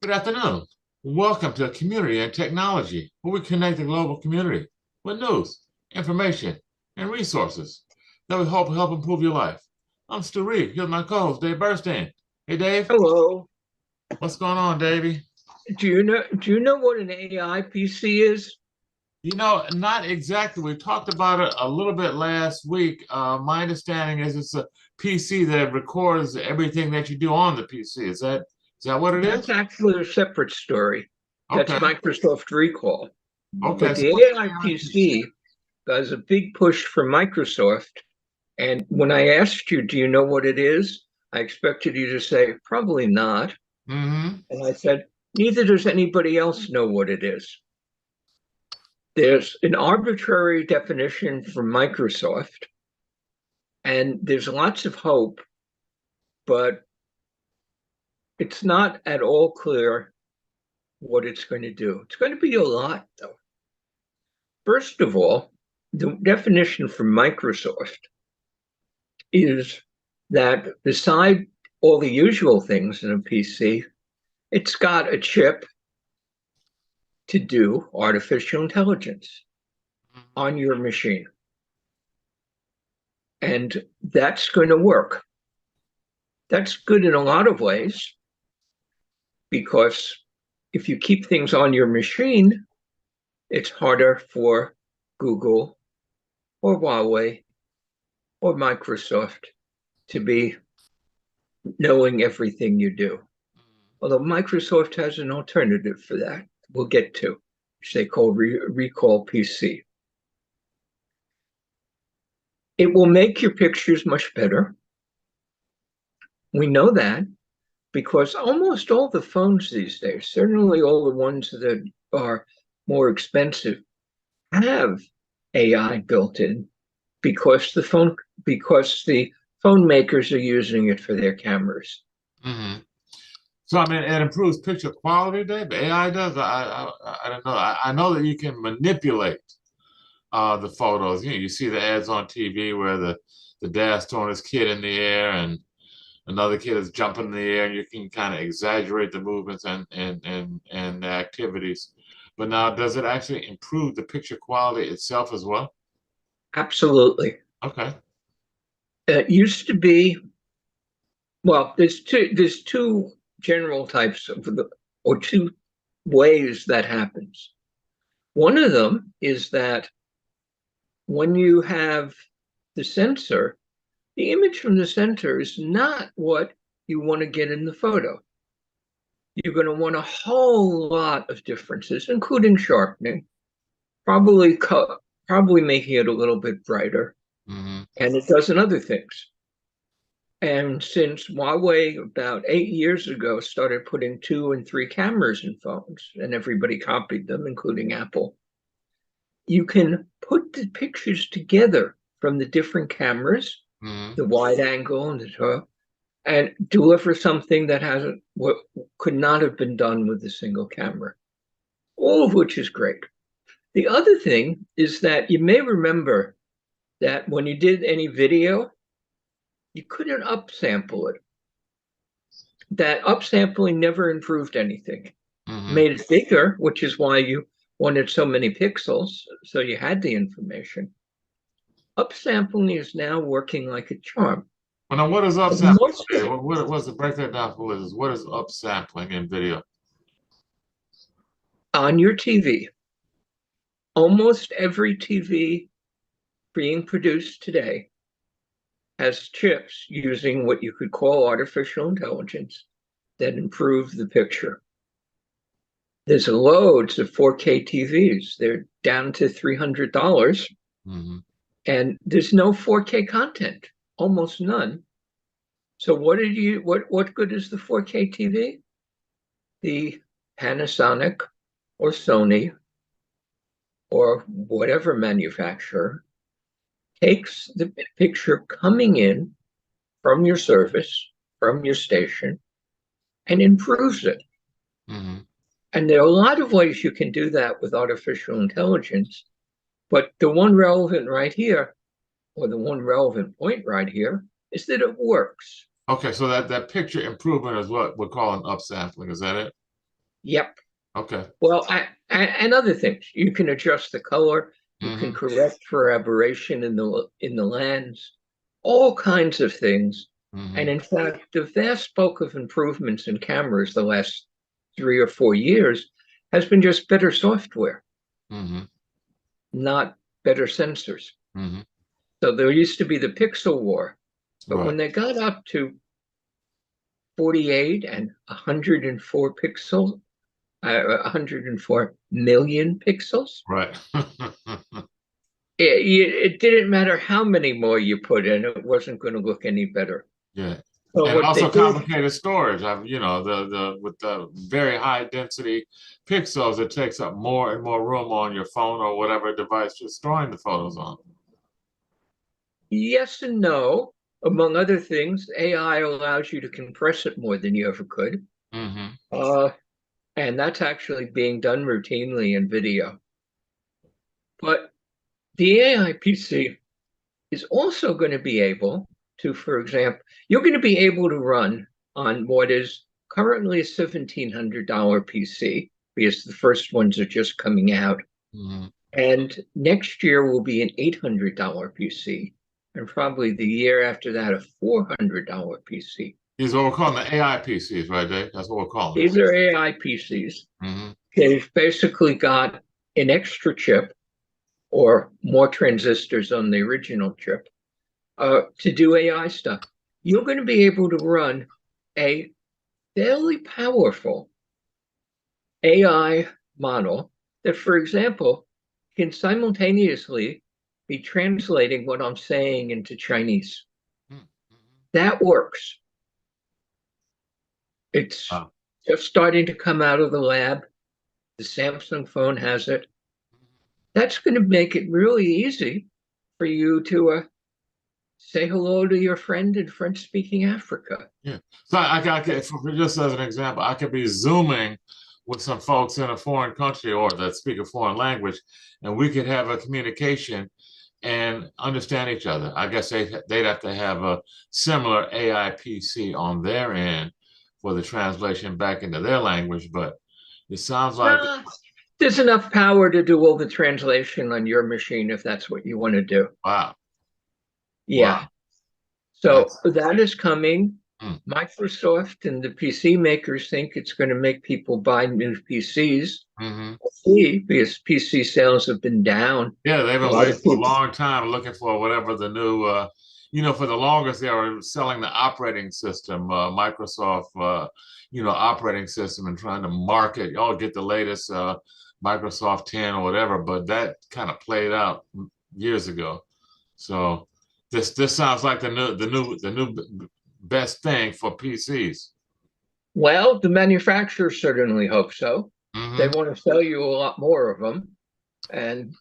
Good afternoon. Welcome to Community and Technology, where we connect the global community with news, information, and resources that will help improve your life. I'm Stu Reid. Here's my co-host, Dave Burstein. Hey, Dave. Hello. What's going on, Davey? Do you know what an AI PC is? Not exactly. We talked about it a little bit last week. My understanding is it's a PC that records everything that you do on the PC. Is that what it That's is? actually a separate story. That's Okay. Microsoft Recall. Okay. But So the what's AI the IP? PC does a big push for Microsoft. And when I asked you, do you know what it is? I expected you to say, probably not. Mm-hmm. And I said, neither does anybody else know what it is. There's an arbitrary definition from Microsoft, and there's lots of hope, but it's not at all clear what it's going to do. It's going to be a lot, though. First of all, the definition from Microsoft is that beside all the usual things in a PC, it's got a chip to do artificial intelligence on your machine. And that's going to work. That's good in a lot of ways because if you keep things on your machine, it's harder for Google or Huawei or Microsoft to be knowing everything you do. Although Microsoft has an alternative for that, we'll get to, which they call Recall PC. It will make your pictures much better. We know that because almost all the phones these days, certainly all the ones that are more expensive, have AI built in because the phone makers are using it for their cameras. Mm-hmm. So I mean, it improves picture quality, Dave. AI does. I don't know. I know that you can manipulate the photos. You see the ads on TV where the dad's throwing his kid in the air and another kid is jumping in the air, and you can kind of exaggerate the movements and the activities. But now, does it actually improve the picture quality itself as well? Absolutely. Okay. It used to be, well, there's two general types or two ways that happens. One of them is that when you have the sensor, the image from the sensor is not what you want to get in the photo. You're going to want a whole lot of differences, including sharpening, probably probably making it a little bit brighter, Mm-hmm. and it does in other things. And since Huawei about 8 years ago started putting 2 and 3 cameras in phones, and everybody copied them, including Apple, you can put the pictures together from the different cameras, Mm-hmm. the wide angle and the top, and deliver something that hasn't what could not have been done with a single camera, all of which is great. The other thing is that you may remember that when you did any video, you couldn't upsample it. That upsampling never improved anything. Mm-hmm. Made it bigger, which is why you wanted so many pixels, so you had the information. Upsampling is now working like a charm. Well, now, what is upsampling? Most Dave? What's the break that down for listeners? What is upsampling in video? on your TV, almost every TV being produced today has chips using what you could call artificial intelligence that improve the picture. There's loads of 4K TVs. They're down to $300, Mm-hmm. and there's no 4K content, almost none. So what good is the 4K TV? The Panasonic or Sony or whatever manufacturer takes the picture coming in from your service, from your station, and improves it. Mm-hmm. And there are a lot of ways you can do that with artificial intelligence. But the one relevant right here, or the one relevant point right here, is that it works. Okay, so that picture improvement is what we're calling upsampling. Is that it? Yep. Okay. Well, and other things. You can adjust the color. You can Mm-hmm. correct for aberration in the lens, all kinds of things. And Mm-hmm. in fact, the vast bulk of improvements in cameras the last 3 or 4 years has been just better software, Mm-hmm. not better sensors. Mm-hmm. So there used to be the pixel war, but Right. when they got up to 48 and 104 pixels, 104 million pixels, Right. it didn't matter how many more you put in, it wasn't going to look any better. Yeah. So And what they also did, complicated storage. I've, the with the very high density pixels, it takes up more and more room on your phone or whatever device you're storing the photos on. yes and no, among other things, AI allows you to compress it more than you ever could. Mm-hmm. Uh, and that's actually being done routinely in video. But the AI PC is also going to be able to, for example, you're going to be able to run on what is currently a $1,700 PC because the first ones are just coming out. Mm-hmm. And next year will be an $800 PC. And probably the year after that, a $400 PC. These are what we're calling the AI PCs, right, Dave? That's what we're calling These are AI PCs. them. Mm-hmm. They've basically got an extra chip or more transistors on the original chip to do AI stuff. You're going to be able to run a fairly powerful AI model that, for example, can simultaneously be translating what I'm saying into Chinese. Mm-hmm. That works. It's Wow. just starting to come out of the lab. The Samsung phone has it. That's going to make it really easy for you to say hello to your friend in French speaking Africa. Yeah. So just as an example, I could be Zooming with some folks in a foreign country or that speak a foreign language, and we could have a communication and understand each other. I guess they'd have to have a similar AI PC on their end for the translation back into their language, but it sounds like, No, there's enough power to do all the translation on your machine if that's what you want to do. wow, wow, Yeah. So that's, that is coming. mm, Microsoft and the PC makers think it's going to make people buy new PCs. hmm. We'll see, because PC sales have been down. Yeah, they've A been lot waiting of for a people. long time looking for whatever the new, for the longest they were selling the operating system, Microsoft, operating system and trying to market, oh, get the latest Microsoft 10 or whatever, but that kind of played out years ago. So this sounds like the new best thing for PCs. Well, the manufacturers certainly hope so. They Hmm. want to sell you a lot more of them, and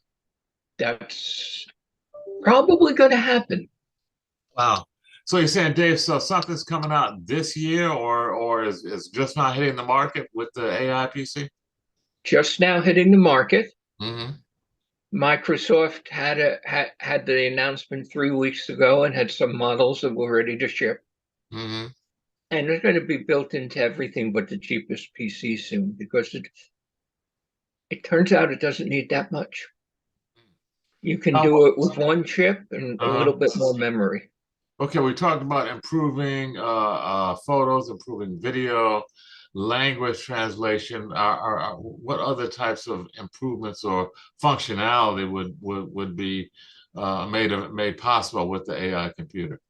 that's probably going to happen. Wow. So you're saying, Dave, so something's coming out this year or is just not hitting the market with the AI PC? Just now hitting the market. Mm-hmm. Microsoft had the announcement 3 weeks ago and had some models that were ready to ship. Mm-hmm. And it's going to be built into everything but the cheapest PC soon because it turns out it doesn't need that much. You can do it with one chip and a Uh-huh. little bit more memory. Okay, we talked about improving photos, improving video, language translation. What other types of improvements or functionality would be made possible with the AI computer?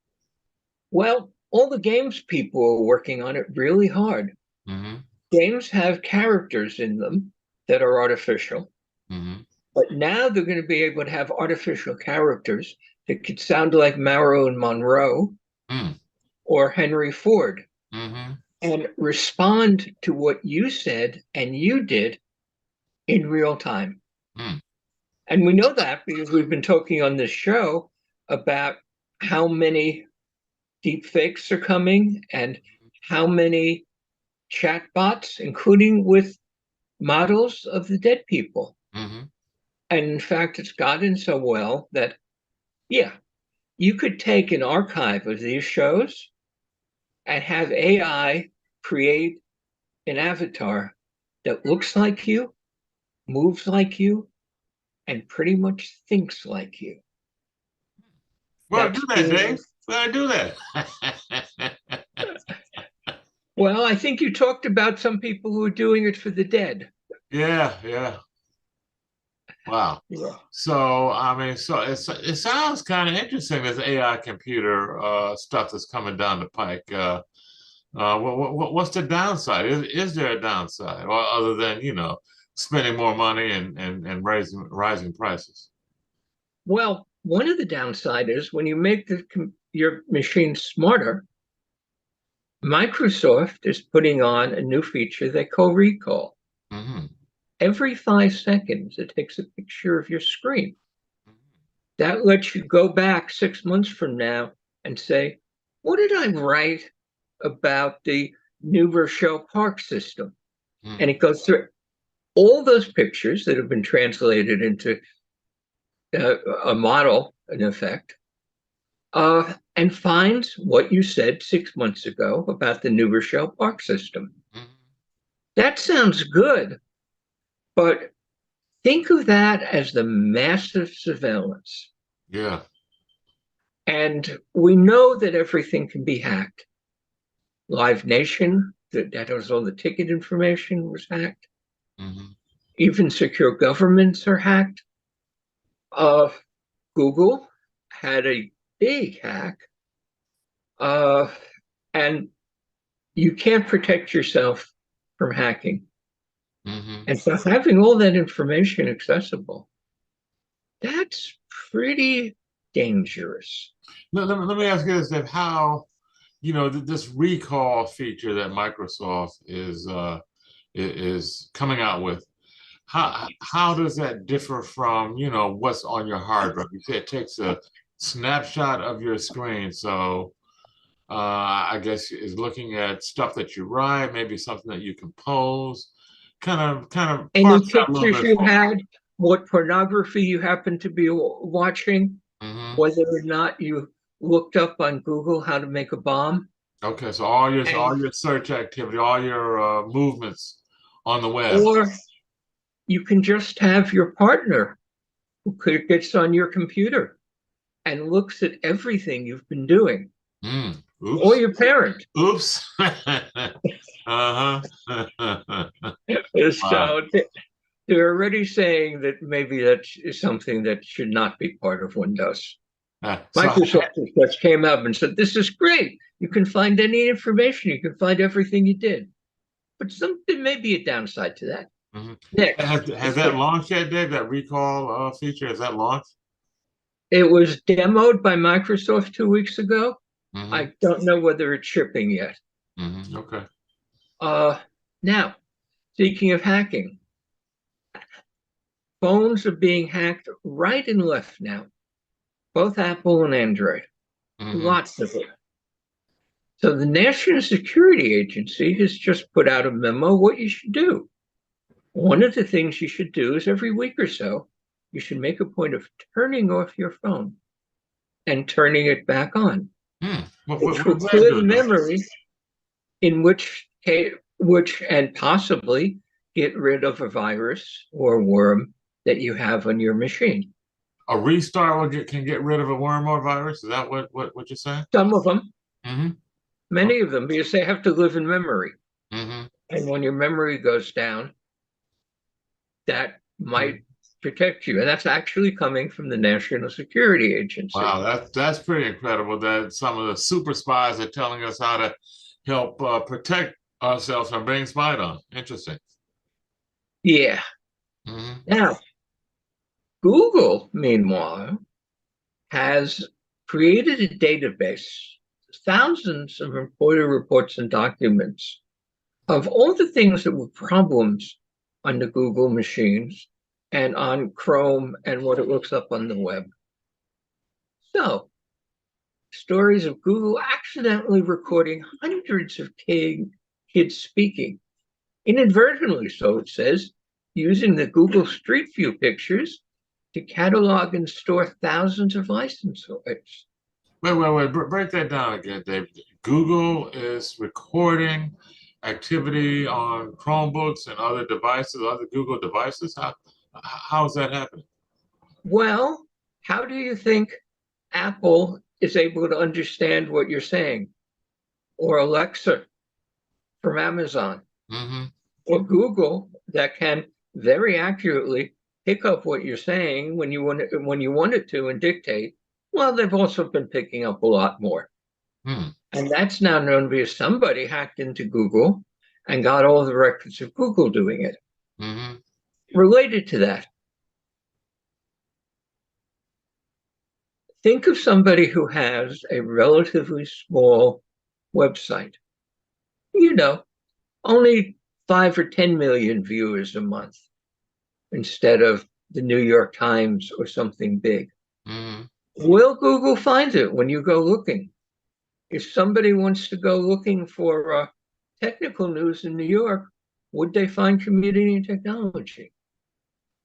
Well, all the games people are working on it really hard. Mm-hmm. Games have characters in them that are artificial, Mm-hmm. but now they're going to be able to have artificial characters that could sound like Marilyn Monroe or Henry Ford Mm-hmm. and respond to what you said and you did in real time. Mm-hmm. And we know that because we've been talking on this show about how many deep fakes are coming and how many chatbots, including with models of the dead people. Mm-hmm. And in fact, it's gotten so well that, yeah, you could take an archive of these shows and have AI create an avatar that looks like you, moves like you, and pretty much thinks like you. Well, do That's that, being, Dave. Well, do that. well, I think you talked about some people who are doing it for the dead. Yeah, yeah. Wow. Yeah. So, I mean, so it sounds kind of interesting, this AI computer stuff that's coming down the pike. What's the downside? Is there a downside, or other than, spending more money and rising prices? Well, one of the downside is when you make your machine smarter, Microsoft is putting on a new feature they call recall. Hmm. Every 5 seconds, it takes a picture of your screen. That lets you go back 6 months from now and say, what did I write about the New Rochelle Park system? And it goes through all those pictures that have been translated into a model, in effect, and finds what you said 6 months ago about the New Rochelle Park system. That sounds good, but think of that as the massive surveillance. Yeah. And we know that everything can be hacked. Live Nation, that was all the ticket information, was hacked. Hmm. Even secure governments are hacked. Google had a big hack, and you can't protect yourself from hacking. Hmm. And so having all that information accessible, that's pretty dangerous. Let me ask you this, Dave. How, this recall feature that Microsoft is coming out with, how does that differ from, what's on your hard drive? You say it takes a snapshot of your screen, so I guess is looking at stuff that you write, maybe something that you compose. Kind of Any parse that a little pictures bit you for me. had, what pornography you happen to be watching, Hmm. whether or not you looked up on Google how to make a bomb. Okay, so all your And search activity, all your movements on the web. or you can just have your partner who gets on your computer and looks at everything you've been doing, or Oops. your parent. Oops. Uh-huh. Wow. So they're already saying that maybe that is something that should not be part of Windows. So, Microsoft just came up and said, this is great. You can find any information. You can find everything you did. But there may be a downside to that. mhm. Next, Has that launched yet, Dave? That recall feature, has that launched? it was demoed by Microsoft 2 weeks ago. Hmm. I don't know whether it's shipping yet. Hmm. Okay. Uh, Now, speaking of hacking, phones are being hacked right and left now, both Apple and Android. Hmm. Lots of it. So the National Security Agency has just put out a memo what you should do. One of the things you should do is every week or so, you should make a point of turning off your phone and turning it back on, which What will does that clear the do, Dave? memory, in which case, which and possibly get rid of a virus or worm that you have on your machine. A restart can get rid of a worm or virus? Is that what you're saying? Some of them, Hmm. many of them, because they have to live in memory. Hmm. And when your memory goes down, that might protect you. And that's actually coming from the National Security Agency. Wow, that's pretty incredible that some of the super spies are telling us how to help protect ourselves from being spied on. Interesting. Yeah. Hmm. Now, Google, meanwhile, has created a database, thousands of employer reports and documents of all the things that were problems on the Google machines and on Chrome and what it looks up on the web. So, stories of Google accidentally recording hundreds of kids speaking, inadvertently, so it says, using the Google Street View pictures to catalog and store thousands of license plates. Wait. Break that down again, Dave. Google is recording activity on Chromebooks and other devices, other Google devices? How is that happening? Well, how do you think Apple is able to understand what you're saying? Or Alexa from Amazon? Mm-hmm. Or Google that can very accurately pick up what you're saying when you want it to and dictate. Well, they've also been picking up a lot more. Hmm. And that's now known because somebody hacked into Google and got all the records of Google doing it. Mm-hmm. Related to that, think of somebody who has a relatively small website, you know, only 5 or 10 million viewers a month instead of the New York Times or something big. Mm-hmm. Will Google find it when you go looking? If somebody wants to go looking for technical news in New York, would they find community and technology?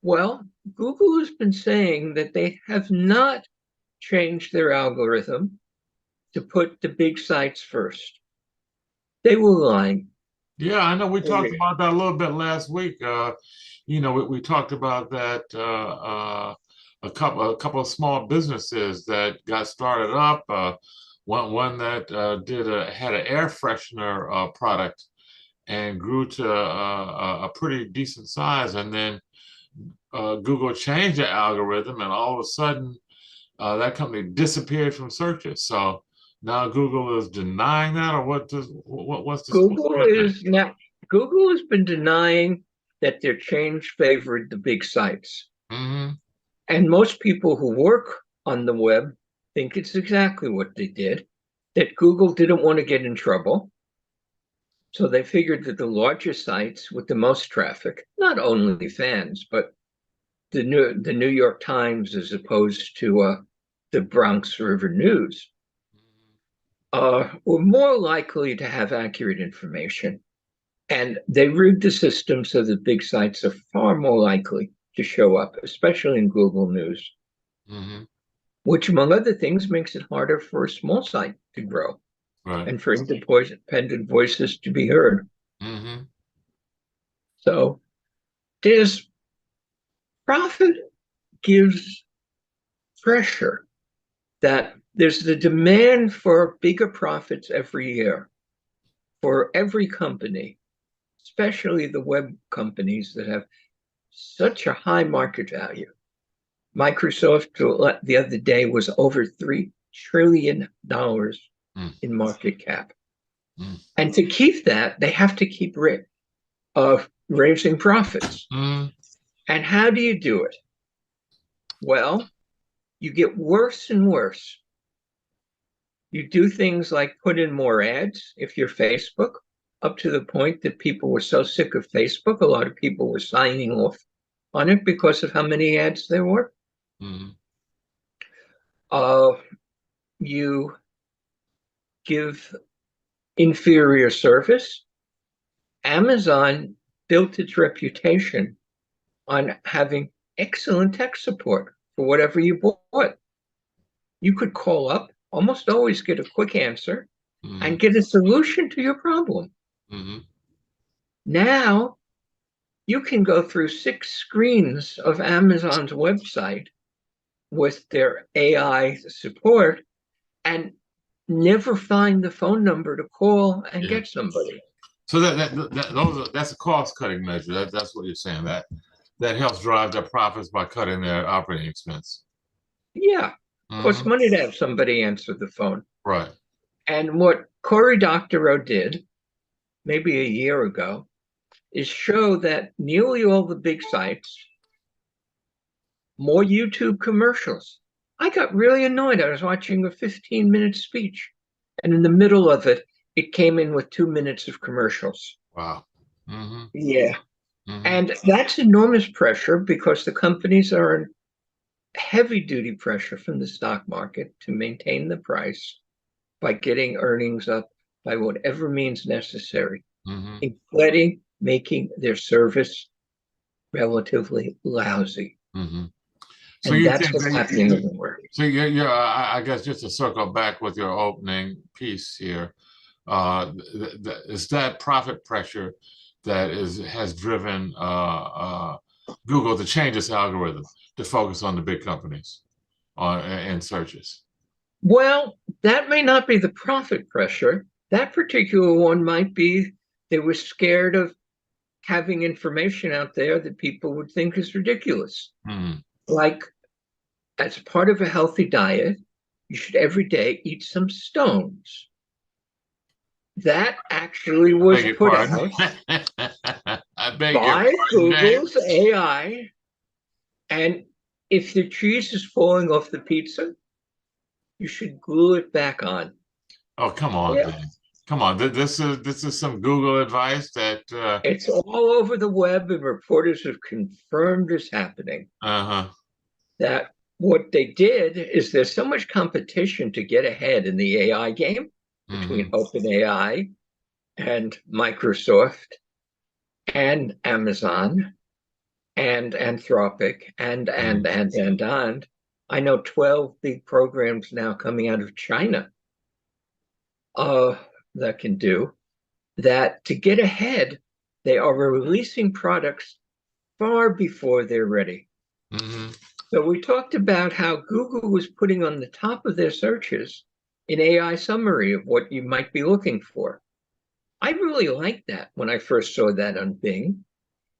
Well, Google has been saying that they have not changed their algorithm to put the big sites first. They were lying. Yeah, I know we talked about that a little bit last week. We talked about that a couple of small businesses that got started up. One that had an air freshener product and grew to a pretty decent size, and then Google changed the algorithm, and all of a sudden that company disappeared from searches. So now Google is denying that, or what's the Google story there? is now Google has been denying that their change favored the big sites. Mm-hmm. And most people who work on the web think it's exactly what they did, that Google didn't want to get in trouble. So they figured that the larger sites with the most traffic, not only fans, but the New York Times as opposed to the Bronx River News, were more likely to have accurate information. And they rigged the system so that big sites are far more likely to show up, especially in Google News, Mm-hmm. which, among other things, makes it harder for a small site to grow Right. and for independent voices to be heard. Mm-hmm. So there's profit gives pressure that there's the demand for bigger profits every year for every company, especially the web companies that have such a high market value. Microsoft the other day was over $3 trillion in market cap. Mm. And to keep that, they have to keep raising profits. Mm. And how do you do it? Well, you get worse and worse. You do things like put in more ads if you're Facebook, up to the point that people were so sick of Facebook, a lot of people were signing off on it because of how many ads there were. Mm. You give inferior service. Amazon built its reputation on having excellent tech support for whatever you bought. You could call up, almost always get a quick answer, Mm. and get a solution to your problem. Mm-hmm. Now you can go through 6 screens of Amazon's website with their AI support and never find the phone number to call and Yeah. get somebody. So that's a cost cutting measure. That's what you're saying. That helps drive their profits by cutting their operating expense. Yeah, costs Mm-hmm. money to have somebody answer the phone. Right. And what Cory Doctorow did, maybe a year ago, is show that nearly all the big sites, more YouTube commercials. I got really annoyed. I was watching a 15-minute speech, and in the middle of it, it came in with 2 minutes of commercials. Wow. Mm-hmm. Yeah. Mm-hmm. And that's enormous pressure because the companies are in heavy duty pressure from the stock market to maintain the price by getting earnings up by whatever means necessary, Mm-hmm. including making their service relatively lousy. Mm-hmm. So And you that's think what's happening everywhere. so I guess just to circle back with your opening piece here, It's that profit pressure that has driven Google to change its algorithm to focus on the big companies in searches. Well, that may not be the profit pressure. That particular one might be they were scared of having information out there that people would think is ridiculous. Hmm. Like, as part of a healthy diet, you should every day eat some stones. That actually I was beg your put pardon. out I beg your by pardon, James. Google's AI. And if the cheese is falling off the pizza, you should glue it back on. Oh, come on, Yeah. Dan. Come on. This is some Google advice that It's all over the web, and reporters have confirmed is happening. uh-huh. That what they did is there's so much competition to get ahead in the AI game between Hmm. OpenAI and Microsoft and Amazon and Anthropic and. I know 12 big programs now coming out of China that can do that. To get ahead, they are releasing products far before they're ready. Hmm. So we talked about how Google was putting on the top of their searches an AI summary of what you might be looking for. I really liked that when I first saw that on Bing,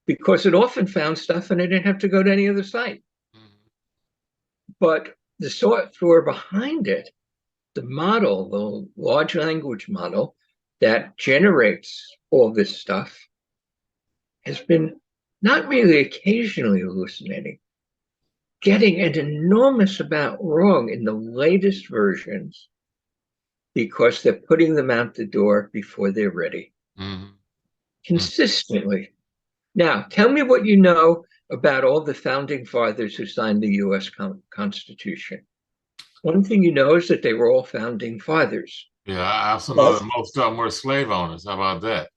because it often found stuff and I didn't have to go to any other site. But the software behind it, the model, the large language model that generates all this stuff, has been not really occasionally hallucinating, getting an enormous amount wrong in the latest versions because they're putting them out the door before they're ready. Hmm. Consistently. Now, tell me what you know about all the founding fathers who signed the US Constitution. One thing you know is that they were all founding fathers. Yeah, I also know But that most of them were slave owners. How about that?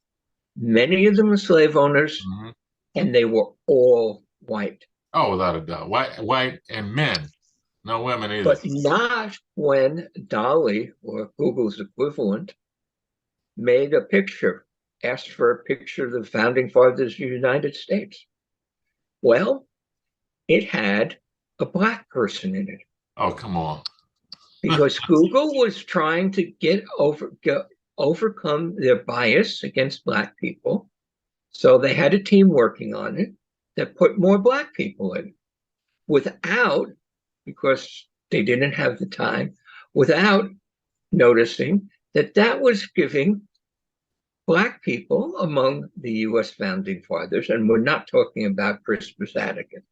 many of them were slave owners, Hmm. and they were all white. Oh, without a doubt. White and men. No women either. But not when Dolly, or Google's equivalent, made a picture, asked for a picture of the founding fathers of the United States. Well, it had a black person in it Oh, come on. because Google was trying to overcome their bias against black people. So they had a team working on it that put more black people in without, because they didn't have the time, without noticing that that was giving black people among the US founding fathers, and we're not talking about Crispus Attucks.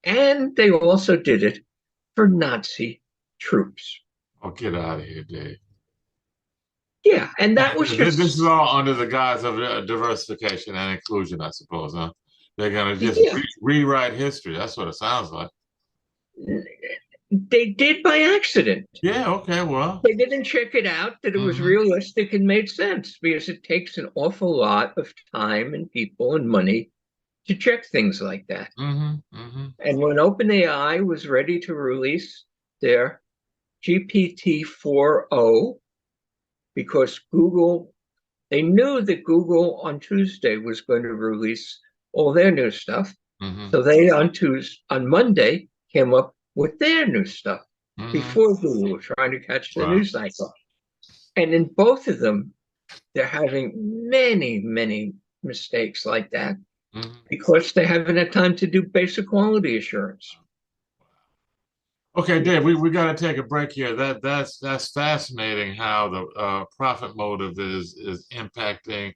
And they also did it for Nazi troops. Oh, get out of here, Dave. Yeah, and that was This is just, all under the guise of diversification and inclusion, I suppose, huh? They're going to just yeah, rewrite history. That's what it sounds like. they did by accident. Yeah, okay, well. They didn't check it out that it was Hmm. realistic and made sense because it takes an awful lot of time and people and money to check things like that. Hmm. Hmm. And when OpenAI was ready to release their GPT 4.0, because Google, they knew that Google on Tuesday was going to release all their new stuff. Hmm. So they on Monday came up with their new stuff Hmm. before Google was trying to catch the Wow. news cycle. And in both of them, they're having many, many mistakes like that Hmm. because they haven't had time to do basic quality assurance. Okay, Dave, we got to take a break here. That's fascinating how the profit motive is impacting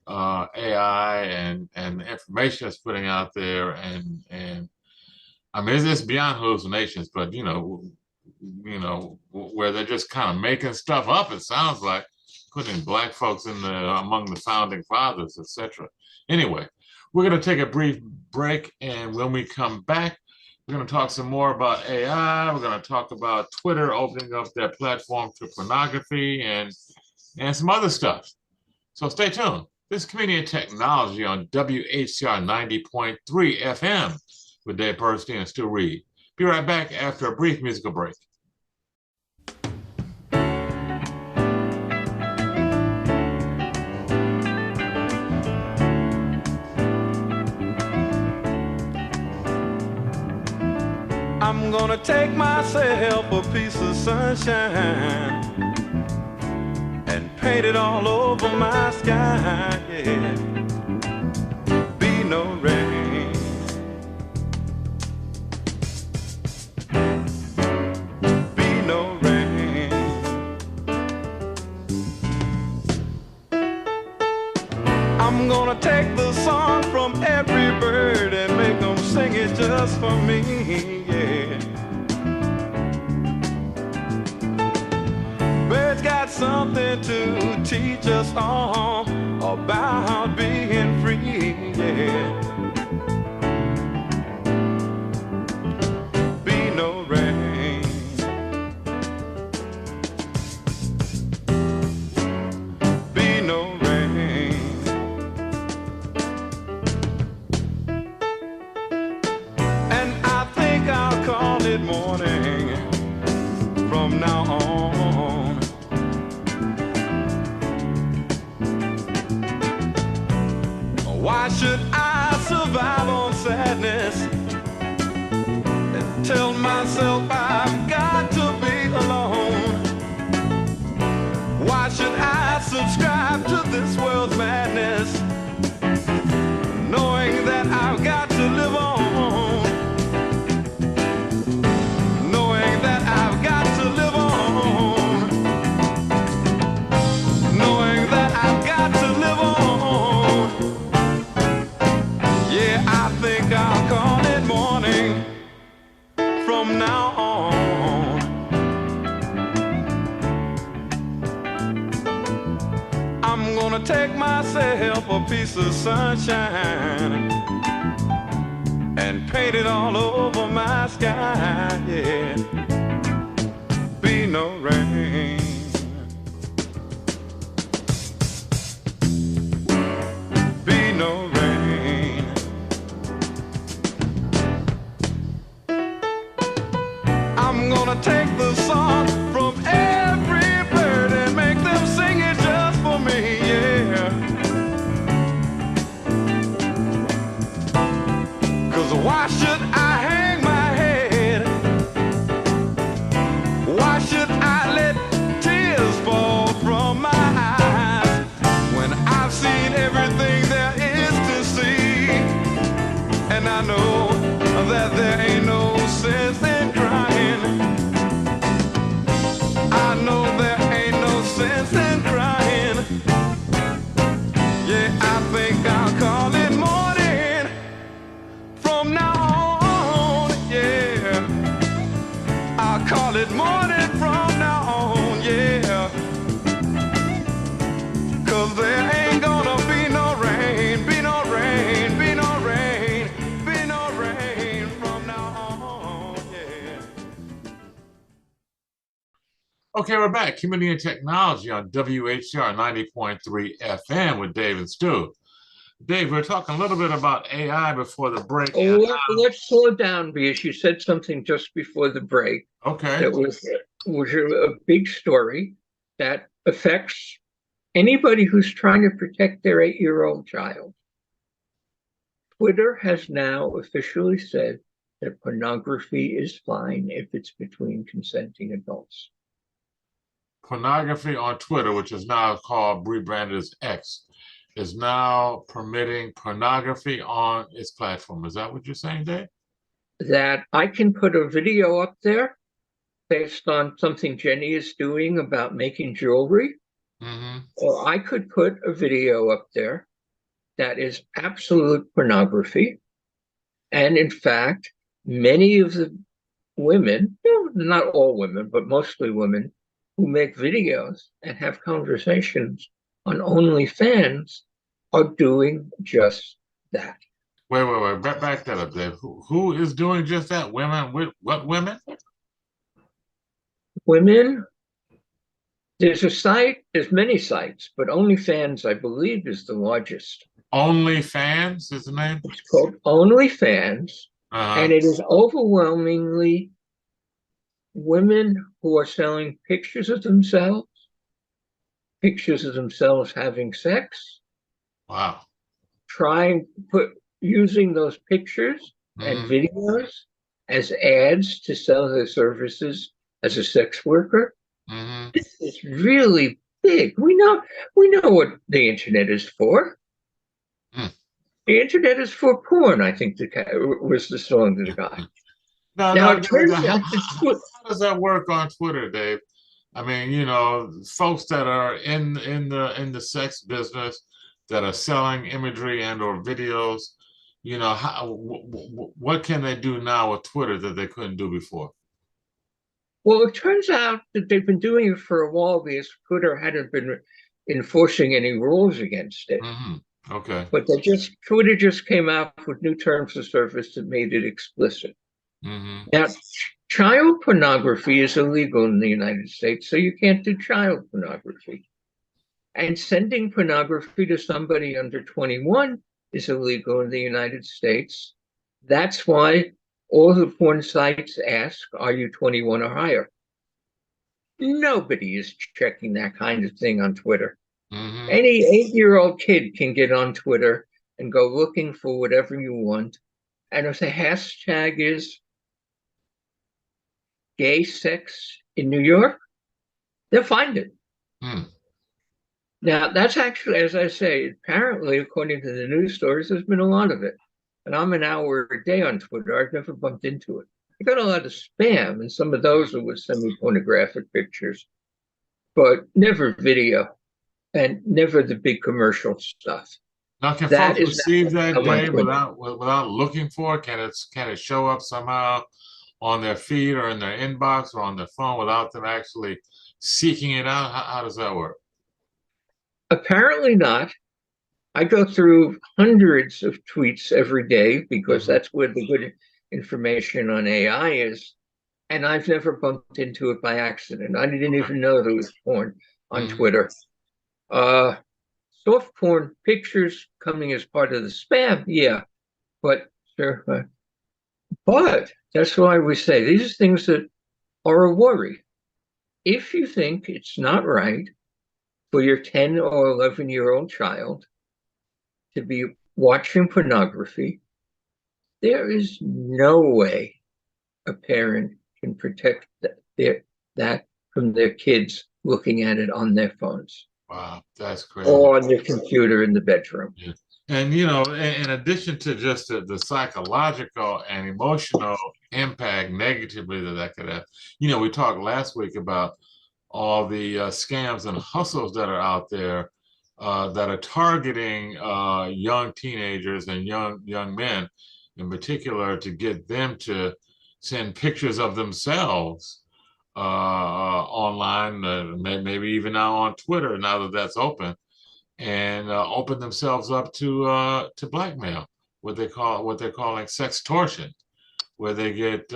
AI and the information it's putting out there, and I mean it's beyond hallucinations, but where they're just kind of making stuff up. It sounds like putting black folks in the among the founding fathers, etc. Anyway, we're going to take a brief break, and when we come back, we're going to talk some more about AI. We're going to talk about Twitter opening up their platform to pornography and some other stuff. So stay tuned. This is Community and Technology on WHCR 90.3 FM with Dave Burstein and Stu Reid. Be right back after a brief musical break. I'm gonna take myself a piece of sunshine and paint it all over my sky, yeah. Be no rain. Be no rain. I'm gonna take the song from every bird and make them sing it just for me, yeah. Birds got something to teach us all about being free, yeah. Be no rain. Be no rain. And I think I'll call it morning from now on. Why should I survive on sadness and tell myself I've got to be alone? Why should I subscribe to this world's madness, knowing that I've got to live on? Knowing that I've got to live on. Knowing that I've got to live on. Yeah, I think I'll call it morning from now on. I'm gonna take myself a piece of sunshine and paint it all over my sky, yeah. Be no rain. Be no rain. I'm gonna take the song from every bird and make them sing it just for me, yeah. 'Cause why should I hang my head? Why should I let tears fall from my eyes when I've seen everything there is to see? And I know that there ain't no sense in crying. I know there ain't no sense in crying. Yeah, I think I'll call it morning from now on, yeah. I'll call it morning from now on, yeah. 'Cause there ain't gonna be no rain, be no rain, be no rain, be no rain from now on, yeah. Okay, we're back. Community and Technology on WHR 90.3 FM with Dave and Stu. Dave, we were talking a little bit about AI before the break. Let's slow down because you said something just before the break Okay. that was a big story that affects anybody who's trying to protect their 8-year-old child. Twitter has now officially said that pornography is fine if it's between consenting adults. Pornography on Twitter, which is now called rebranded as X, is now permitting pornography on its platform. Is that what you're saying, Dave? That I can put a video up there based on something Jenny is doing about making jewelry. Mm-hmm. Or I could put a video up there that is absolute pornography. And in fact, many of the women, not all women, but mostly women, who make videos and have conversations on OnlyFans are doing just that. Wait. Back that up, Dave. Who is doing just that? Women? What women? Women. There's a site, there's many sites, but OnlyFans, I believe, is the largest. OnlyFans is the name? It's called OnlyFans, and it is overwhelmingly women who are selling pictures of themselves having sex. Wow. Using those pictures and videos as ads to sell their services as a sex worker. Hmm. It's really big. We know what the internet is for. Hmm. The internet is for porn, I think was the song that got. No, Now no, it turns how, out that how does that work on Twitter, Dave? I mean, folks that are in the sex business that are selling imagery and or videos, what can they do now with Twitter that they couldn't do before? well, it turns out that they've been doing it for a while because Twitter hadn't been enforcing any rules against it. Hmm. Okay. But Twitter just came out with new terms of service that made it explicit. Hmm. Now, child pornography is illegal in the United States, so you can't do child pornography. And sending pornography to somebody under 21 is illegal in the United States. That's why all the porn sites ask, are you 21 or higher? Nobody is checking that kind of thing on Twitter. Hmm. Any 8-year-old kid can get on Twitter and go looking for whatever you want. And if the hashtag is gay sex in New York, they'll find it. Hmm. Now, that's actually, as I say, apparently, according to the news stories, there's been a lot of it. And I'm an hour a day on Twitter. I've never bumped into it. I got a lot of spam, and some of those are with semi-pornographic pictures, but never video and never the big commercial stuff. Now, can That folks is receive that, not on Dave, Twitter. without looking for it? Can it show up somehow on their feed or in their inbox or on their phone without them actually seeking it out? How does that work? Apparently not. I go through hundreds of tweets every day because that's where the good information on AI is. And I've never bumped into it by accident. I didn't even know there was porn on Mhm. Twitter. Soft porn pictures coming as part of the spam, yeah, but sure. But that's why we say these are things that are a worry. If you think it's not right for your 10 or 11-year-old child to be watching pornography, there is no way a parent can protect that from their kids looking at it on their phones Wow, that's crazy. or on their computer in the bedroom. Yeah. And in addition to just the psychological and emotional impact negatively that could have, we talked last week about all the scams and hustles that are out there that are targeting young teenagers and young men in particular to get them to send pictures of themselves online, maybe even now on Twitter, now that that's open, and open themselves up to blackmail, what they're calling sextortion, where they get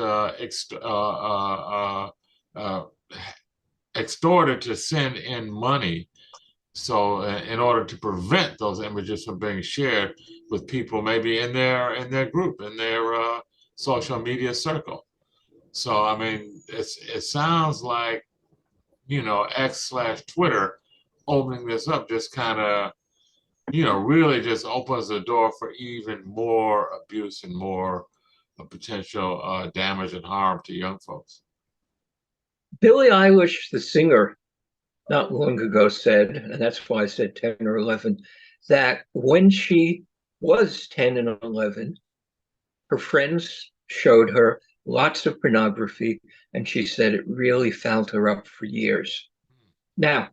extorted to send in money. So in order to prevent those images from being shared with people, maybe in their group, in their social media circle. So I mean, it sounds like X/Twitter opening this up just kind of really just opens the door for even more abuse and more potential damage and harm to young folks. Billie Eilish, the singer, not long ago said, and that's why I said 10 or 11, that when she was 10 and 11, her friends showed her lots of pornography, and she said it really fouled her up for years. Now,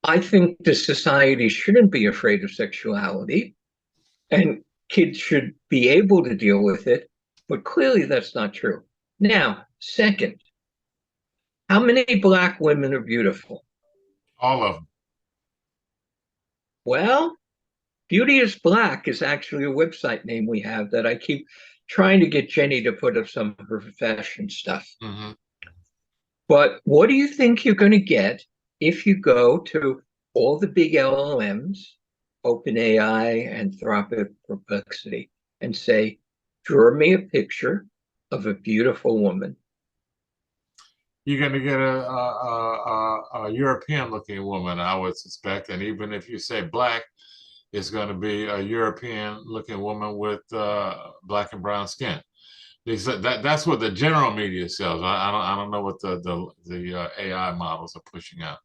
I think the society shouldn't be afraid of sexuality, and kids should be able to deal with it, but clearly that's not true. Now, second, how many Black women are beautiful? All of them. Well, Beauty is Black is actually a website name we have that I keep trying to get Jenny to put up some of her fashion stuff. Mm-hmm. But what do you think you're going to get if you go to all the big LLMs, OpenAI, Anthropic, Perplexity, and say, draw me a picture of a beautiful woman? You're going to get a European-looking woman, I would suspect, and even if you say black, it's going to be a European-looking woman with black and brown skin. That's what the general media sells. I don't know what the AI models are pushing out.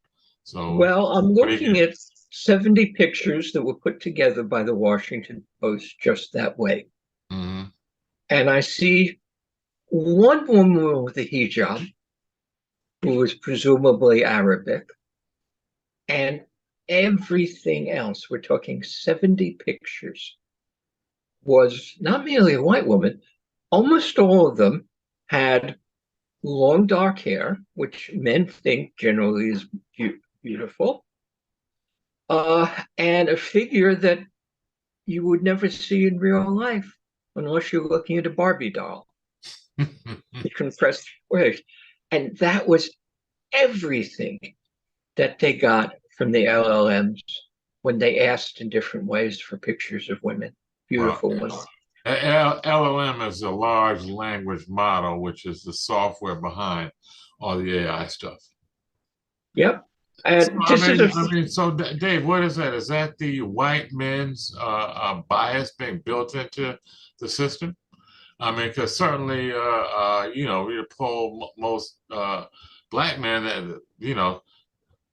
So Well, I'm what do you looking get? at 70 pictures that were put together by the Washington Post just that way. Mm-hmm. And I see one woman with a hijab who was presumably Arabic, and everything else, we're talking 70 pictures, was not merely a white woman. Almost all of them had long dark hair, which men think generally is beautiful, and a figure that you would never see in real life unless you're looking at a Barbie doll. You compressed waves. And that was everything that they got from the LLMs when they asked in different ways for pictures of women, Well, beautiful women. LLM is a large language model, which is the software behind all the AI stuff. Yep. So, And this is a so Dave, what is that? Is that the white men's bias being built into the system? I mean, because certainly, we poll most black men that,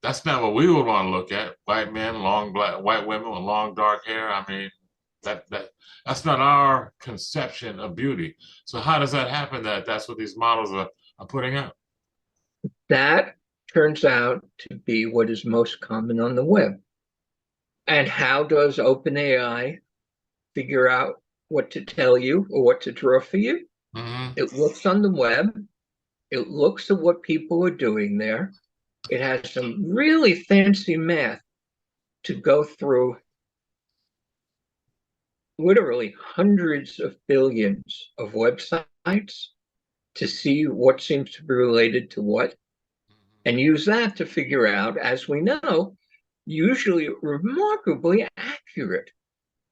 that's not what we would want to look at. White men, white women with long dark hair. I mean, that's not our conception of beauty. So how does that happen that that's what these models are putting out? that turns out to be what is most common on the web. And how does OpenAI figure out what to tell you or what to draw for you? Mm-hmm. It looks on the web, it looks at what people are doing there. It has some really fancy math to go through literally hundreds of billions of websites to see what seems to be related to what, and use that to figure out, as we know, usually remarkably accurate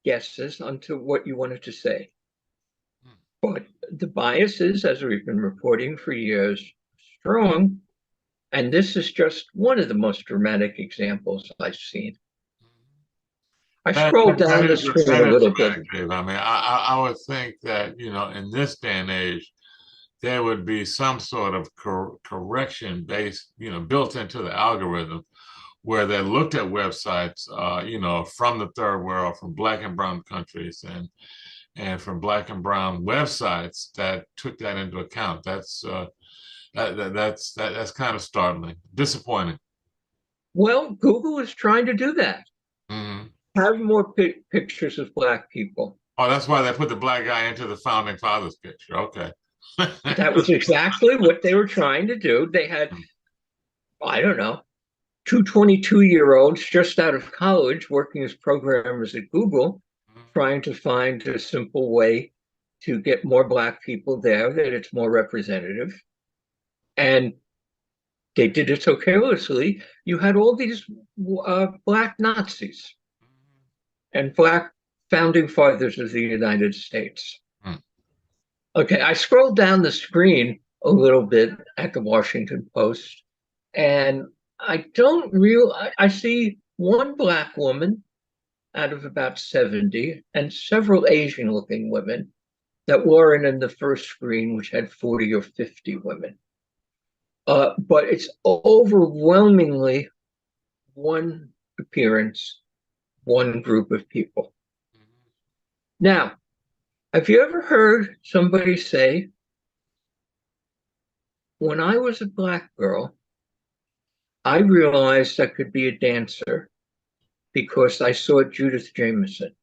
guesses onto what you wanted to say. But the biases, as we've been reporting for years, strong. And this is just one of the most dramatic examples I've seen. I scrolled down the screen a little bit. Dave. I mean, I would think that, in this day and age, there would be some sort of correction based, built into the algorithm where they looked at websites, from the third world, from black and brown countries and from black and brown websites that took that into account. That's kind of startling, disappointing. Well, Google is trying to do that. Mm-hmm. Have more pictures of black people. Oh, that's why they put the black guy into the founding fathers picture. Okay. That was exactly what they were trying to do. They had, I don't know, two 22-year-olds just out of college working as programmers at Google, trying to find a simple way to get more black people there, that it's more representative. And they did it so carelessly. You had all these black Nazis and black founding fathers of the United States. Okay, I scrolled down the screen a little bit at the Washington Post, and I see one black woman out of about 70 and several Asian looking women that weren't in the first screen, which had 40 or 50 women. But it's overwhelmingly one appearance, one group of people. Now, have you ever heard somebody say, when I was a black girl, I realized I could be a dancer because I saw Judith Jameson?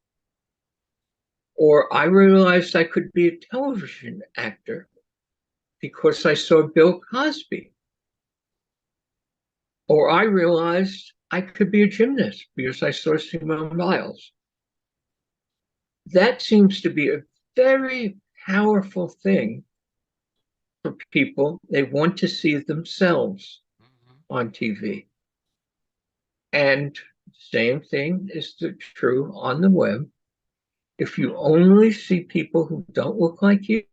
Or I realized I could be a television actor because I saw Bill Cosby. Or I realized I could be a gymnast because I saw Simone Biles. That seems to be a very powerful thing for people. They want to see themselves on TV. And same thing is true on the web. If you only see people who don't look like you,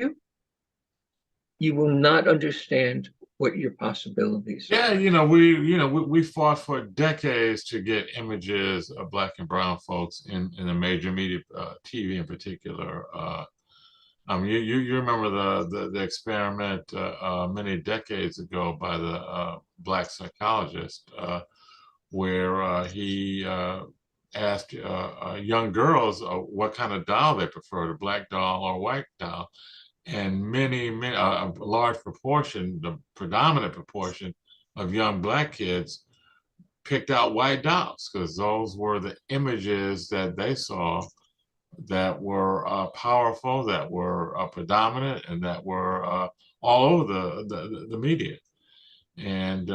you will not understand what your possibilities are. Yeah, we fought for decades to get images of black and brown folks in the major media, TV in particular, You remember the experiment many decades ago by the black psychologist where he asked young girls what kind of doll they preferred, a black doll or a white doll, and many a large proportion, the predominant proportion of young black kids picked out white dolls because those were the images that they saw that were powerful, that were predominant, and that were all over the media. And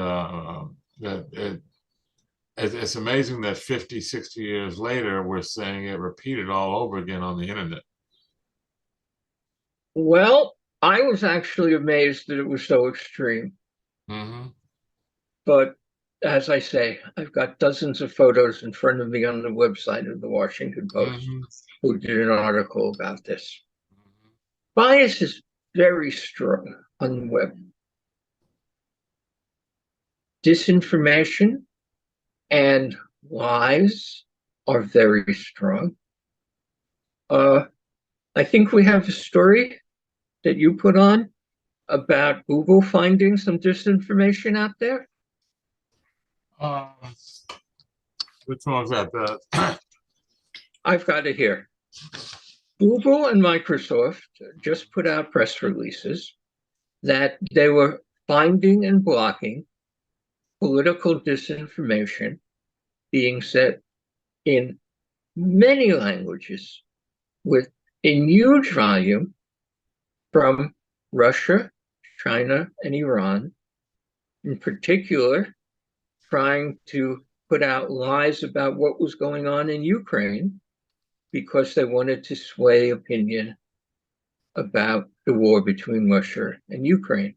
it's amazing that 50, 60 years later, we're seeing it repeated all over again on the internet. Well, I was actually amazed that it was so extreme. Mm-hmm. But as I say, I've got dozens of photos in front of me on the website of the Washington Post, Mm-hmm. who did an article about this. Bias is very strong on the web. Disinformation and lies are very strong. I think we have a story that you put on about Google finding some disinformation out there. Which one was that? I've got it here. Google and Microsoft just put out press releases that they were finding and blocking political disinformation being said in many languages with a huge volume from Russia, China, and Iran, in particular, trying to put out lies about what was going on in Ukraine because they wanted to sway opinion about the war between Russia and Ukraine.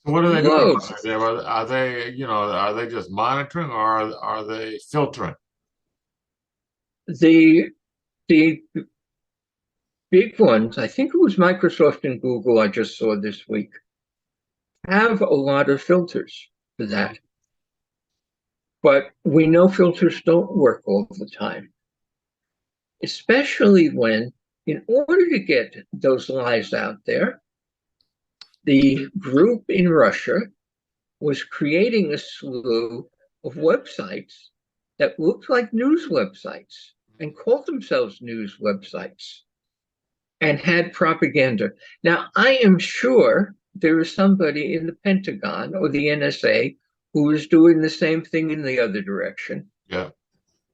So what are they doing? Loads. Are they, are they just monitoring or are they filtering? The big ones, I think it was Microsoft and Google I just saw this week, have a lot of filters for that. But we know filters don't work all the time, especially when, in order to get those lies out there, the group in Russia was creating a slew of websites that looked like news websites and called themselves news websites and had propaganda. Now, I am sure there is somebody in the Pentagon or the NSA who is doing the same thing in the other direction. Yeah.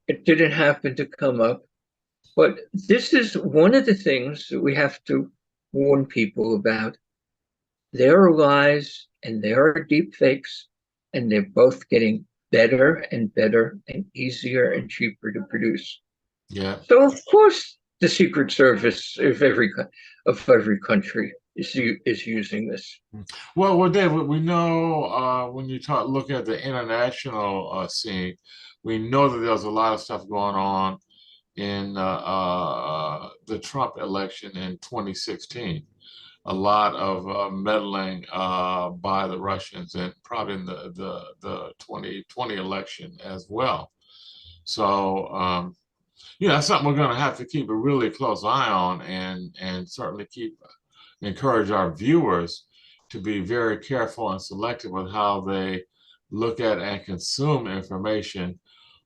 It didn't happen to come up. But this is one of the things that we have to warn people about. There are lies and there are deep fakes, and they're both getting better and better and easier and cheaper to produce. Yeah. So, of course, the Secret Service of every country is using this. Well, David, we know when you look at the international scene, we know that there's a lot of stuff going on in the Trump election in 2016. A lot of meddling by the Russians, and probably in the 2020 election as well. So, that's something we're going to have to keep a really close eye on, and certainly encourage our viewers to be very careful and selective with how they look at and consume information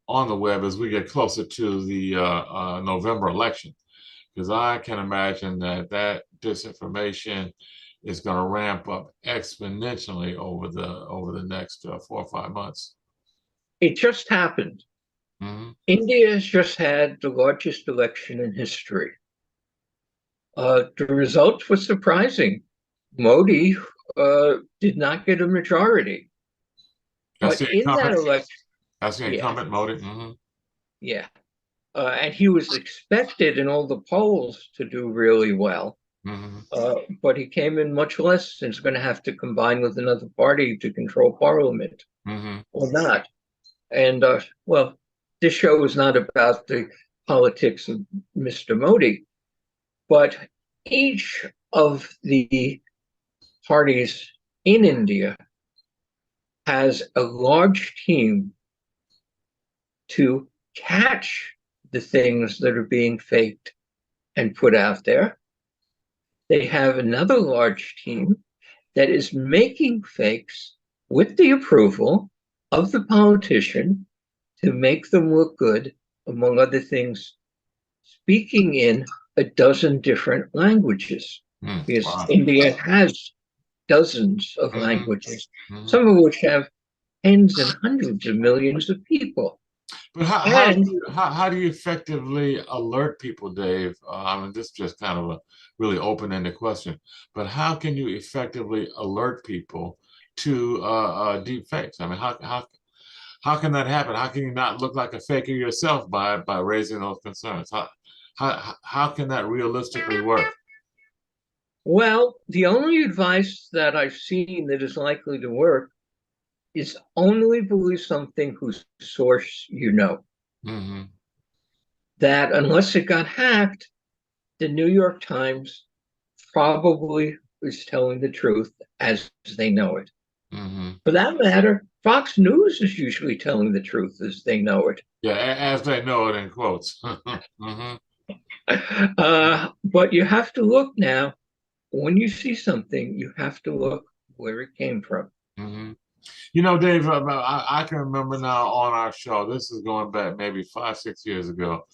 on the web as we get closer to the November election, because I can imagine that disinformation is going to ramp up exponentially over the next 4 or 5 months. It just happened. Mm-hmm. India has just had the largest election in history. The results were surprising. Modi did not get a majority. That's But the in that incumbent. election, That's the incumbent, Modi. Mm-hmm. yeah, and he was expected in all the polls to do really well. Mm-hmm. But he came in much less, and is going to have to combine with another party to control parliament, Mm-hmm. or not. And well, this show is not about the politics of Mr. Modi, but each of the parties in India has a large team to catch the things that are being faked and put out there. They have another large team that is making fakes with the approval of the politician to make them look good, among other things, speaking in a dozen different languages. Because Wow. India has dozens of Mhm. languages, Mhm. some of which have tens and hundreds of millions of people. But And how do you effectively alert people, Dave? I mean, this is just kind of a really open-ended question, but how can you effectively alert people to deep fakes? I mean, how can that happen? How can you not look like a faker yourself by raising those concerns? How can that realistically work? well, the only advice that I've seen that is likely to work is only believe something whose source you know. Hmm. That unless it got hacked, the New York Times probably is telling the truth as they know it. Hmm. For that matter, Fox News is usually telling the truth as they know it. Yeah, as they know it in quotes. Hmm. But you have to look now. When you see something, you have to look where it came from. Hmm. You know, Dave, I can remember now on our show, this is going back maybe 5, 6 years ago,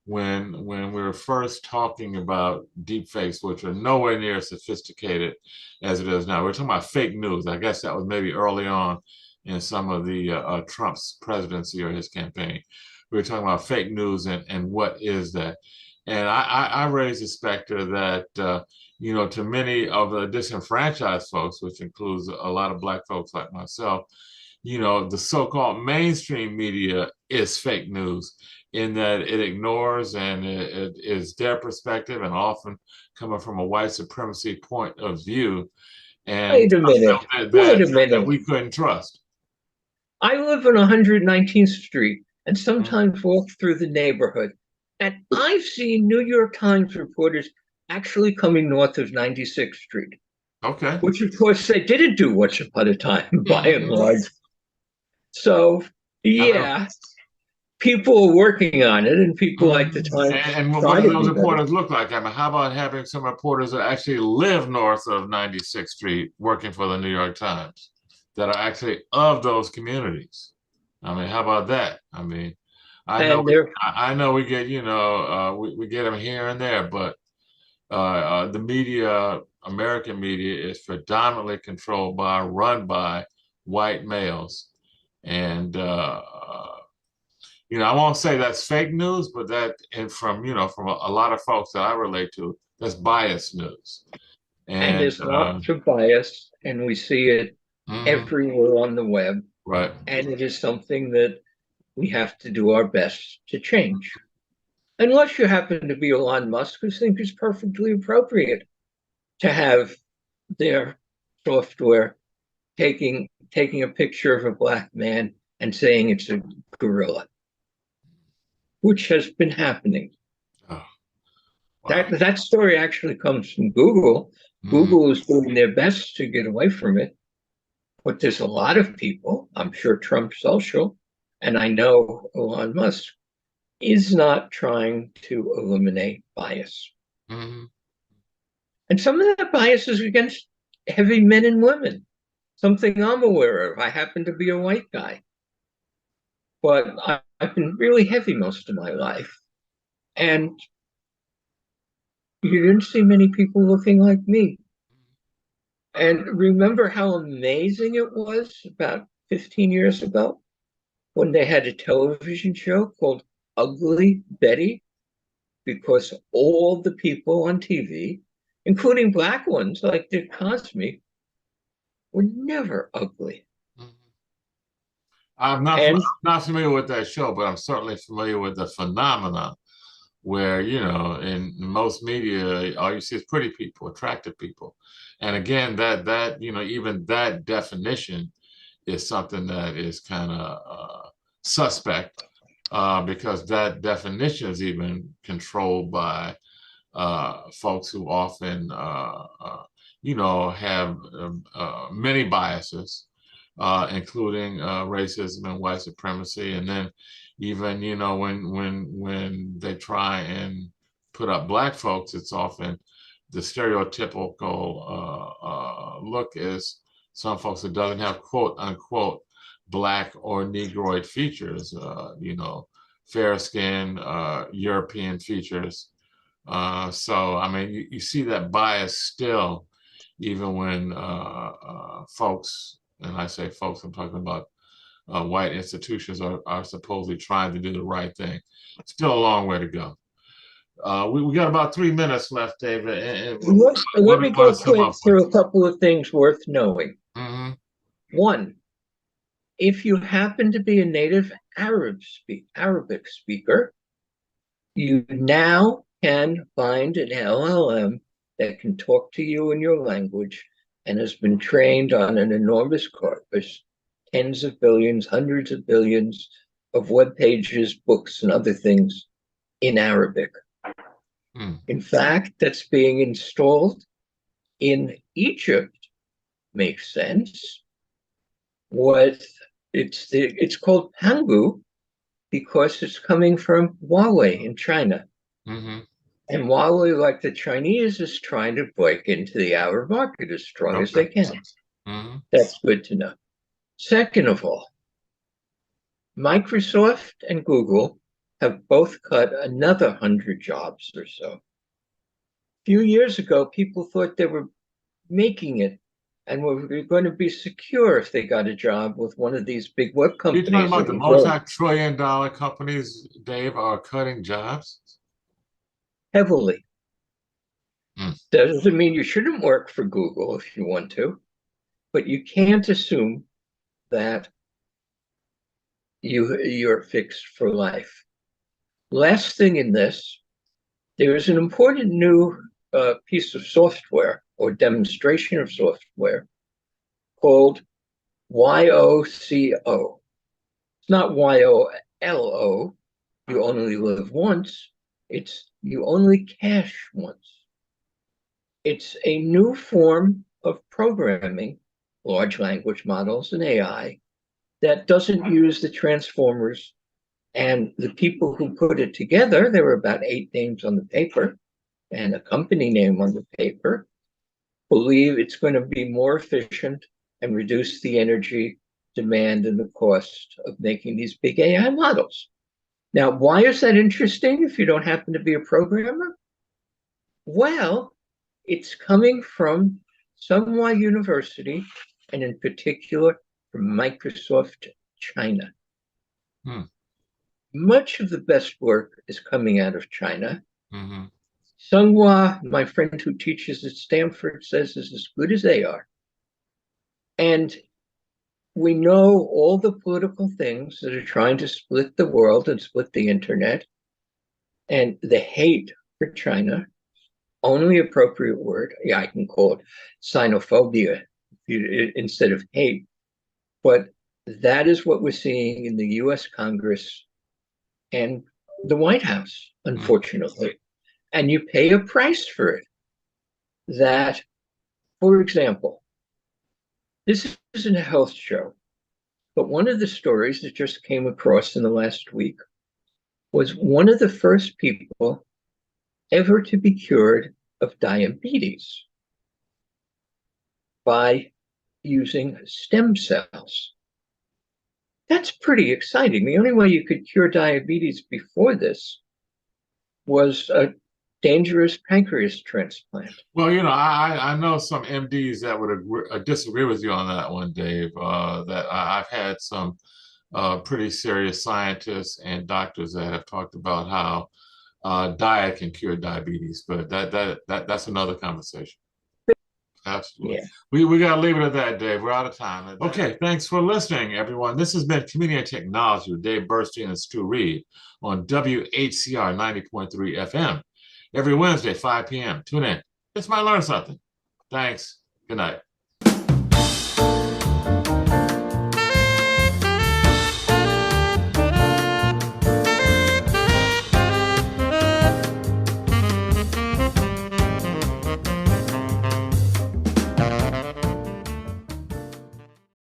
when we were first talking about deepfakes, which are nowhere near as sophisticated as it is now. We're talking about fake news. I guess that was maybe early on in some of the Trump's presidency or his campaign. We were talking about fake news and what is that? And I raised the specter that to many of the disenfranchised folks, which includes a lot of Black folks like myself, the so-called mainstream media is fake news in that it ignores and it is their perspective and often coming from a white supremacy point of view and Wait a minute. Wait a that minute. we couldn't trust. I live on 119th Street and Mhm. sometimes walk through the neighborhood. And I've seen New York Times reporters actually coming north of 96th Street, Okay. which of course they didn't do once upon a time, by and Mhm. large. So, I know. yeah, people are working on it, and people like the Mhm. Times And what try do to those be better. reporters look like? I mean, how about having some reporters that actually live north of 96th Street working for the New York Times that are actually of those communities? I mean, how about that? I mean, I know And they're I know we get, we get them here and there, but the media, American media, is predominantly controlled by, run by white males. And I won't say that's fake news, but that, and from a lot of folks that I relate to, that's biased news. and And there's lots of bias, and we see it mhm, everywhere on the web. right. And it is something that we have to do our best to change. Unless you happen to be Elon Musk, who thinks it's perfectly appropriate to have their software taking a picture of a black man and saying it's a gorilla, which has been happening. Oh, wow. That story actually comes from Google. Mhm, Google is doing their best to get away from it, but there's a lot of people, I'm sure Trump Social, and I know Elon Musk, is not trying to eliminate bias. mhm. And some of that bias is against heavy men and women, something I'm aware of. I happen to be a white guy, but I've been really heavy most of my life. And you didn't see many people looking like me. And remember how amazing it was about 15 years ago when they had a television show called Ugly Betty? Because all the people on TV, including black ones like Dick Cosby, were never ugly. Mhm. I'm And not familiar with that show, but I'm certainly familiar with the phenomenon where, in most media, all you see is pretty people, attractive people. And again, that even that definition is something that is kind of suspect because that definition is even controlled by folks who often, have many biases, including racism and white supremacy. And then even, when they try and put up black folks, it's often the stereotypical look is some folks that doesn't have quote unquote Black or Negroid features, you know, fair skin, European features. So, I mean, you see that bias still, even when folks, and I say folks, I'm talking about white institutions are supposedly trying to do the right thing. Still a long way to go. We got about 3 minutes left, David. Let me go quick through a couple of things worth knowing. Mm-hmm. One, if you happen to be a native Arabic speaker, you now can find an LLM that can talk to you in your language and has been trained on an enormous corpus, tens of billions, hundreds of billions of web pages, books, and other things in Arabic. In fact, that's being installed in Egypt. Makes sense. It's called Pangu because it's coming from Huawei in China. Mm-hmm. And Huawei, like the Chinese, is trying to break into the Arab market as strong as they can. Mm-hmm. That's good to know. Second of all, Microsoft and Google have both cut another 100 jobs or so. A few years ago, people thought they were making it and were going to be secure if they got a job with one of these big web companies. You're talking about the multi-trillion-dollar companies, Dave, are cutting jobs? Heavily. Doesn't mean you shouldn't work for Google if you want to, but you can't assume that you're fixed for life. Last thing in this, there is an important new piece of software or demonstration of software called YOCO. It's not YOLO, you only live once. It's you only cash once. It's a new form of programming, large language models and AI, that doesn't use the transformers. And the people who put it together, there were about 8 names on the paper and a company name on the paper, believe it's going to be more efficient and reduce the energy demand and the cost of making these big AI models. Now, why is that interesting if you don't happen to be a programmer? Well, it's coming from Tsinghua University, and in particular from Microsoft China. Much of the best work is coming out of China. Mm-hmm. Tsinghua, my friend who teaches at Stanford, says is as good as they are. And we know all the political things that are trying to split the world and split the internet. And the hate for China, only appropriate word, I can call it xenophobia instead of hate. But that is what we're seeing in the US Congress and the White House, unfortunately. And you pay a price for it. That, for example, this isn't a health show, but one of the stories that just came across in the last week was one of the first people ever to be cured of diabetes by using stem cells. That's pretty exciting. The only way you could cure diabetes before this was a dangerous pancreas transplant. Well, you know, I know some MDs that would disagree with you on that one, Dave. That I've had some pretty serious scientists and doctors that have talked about how diet can cure diabetes, but that's another conversation. Absolutely. Yeah. We got to leave it at that, Dave. We're out of time. Okay, thanks for listening, everyone. This has been Community and Technology with Dave Burstein and Stu Reid on WHCR 90.3 FM. Every Wednesday, 5 p.m. Tune in. Just might learn something. Thanks. Good night.